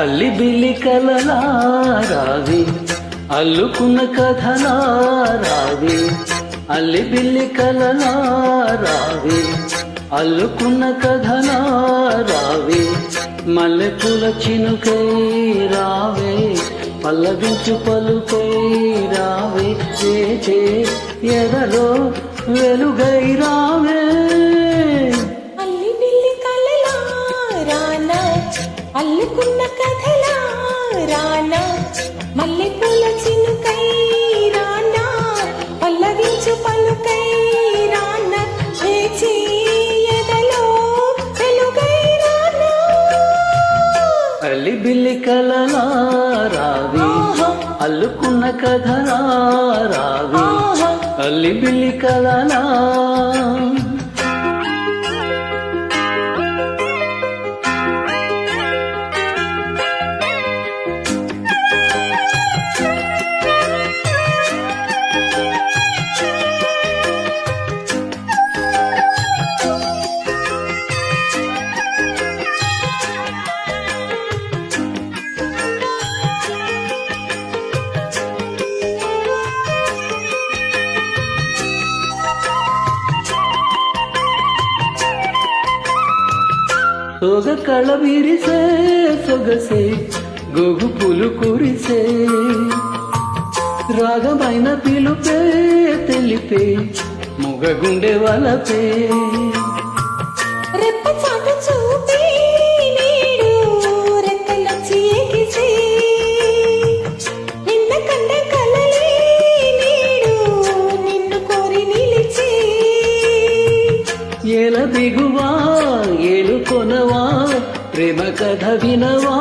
అల్లి బిల్లి కలలా రావి అల్లుకున్న కథలా రావి అల్లి బిల్లి కలలా రావి అల్లుకున్న కథలా రావి మల్లెపూల చినుకై రావే పల్లవించు పలుకై రావే చేచే ఎదలో వెలుగై రావే అల్లి బిల్లి కలలా రానా అల్లుకున్న కథలా రానా మల్లెపూల చినుకై రానా పల్లవించు పలుకై రానా చేచే ఎదలో వెలుగై రానా అల్లి బిల్లి కలలా రావి అల్లుకున్న కథలా రావి అల్లి బిల్లి కలలా సొగ కళ విరిసే సొగసే గోగు పులు కురిసే రాగమైన పిలుపే తెలిపే మొగ గుండె వలపే రెప్ప చాటు చూపే నీడు రెక్కలొచ్చి ఎగిసే నిన్న కండ కలలే నీడు నిన్ను కోరి నిలిచే ఏల దిగువా ఏలు కొనవా ప్రేమ కథ వినవా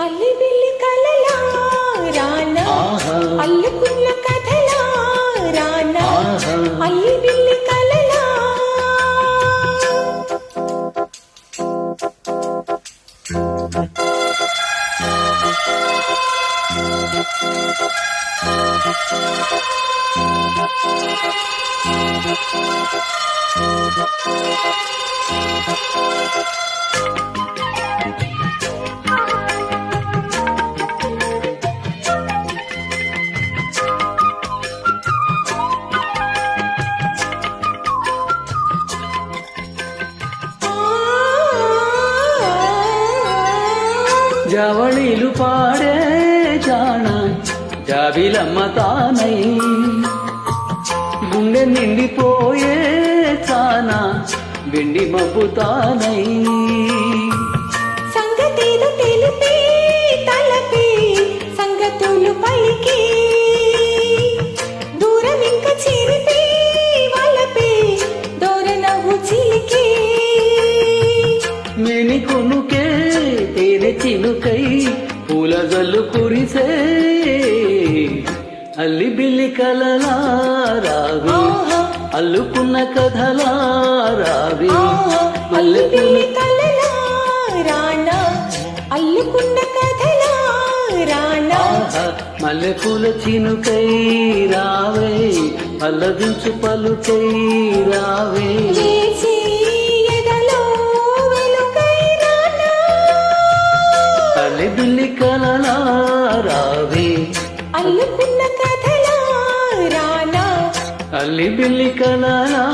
అల్లి బిల్లి కలలా రానా అల్లుకున్న కథలా రానా అల్లి బిల్లి కలలా జవళీలు పాడే జాణ జాబిలమ్మ తానై గుండె నిండిపోయే చానా వెండి మబ్బు తానై సంగతేదో తెలిపే తలపే సంగతులు పలికి దూరం ఇంకా చేరిపే వలపే దూర నవ్వు చిలికి మేని కొనుకే తేనె చిలుకై పూల జల్లు కురిసే అల్లి బిల్లి కలలా రావి అల్లుకున్న కథలా రావి అల్లి బిల్లి కలలా రానా అల్లుకున్న కథలా రానా మల్లెపూల చినుకై రావే పల్లవించు పలుకై రావే చేసే ఎదలో వెలుగై రానా అల్లి బిల్లి కలలా రావే అల్లుకున్న కథలా రానా అల్లి బిల్లి కలలా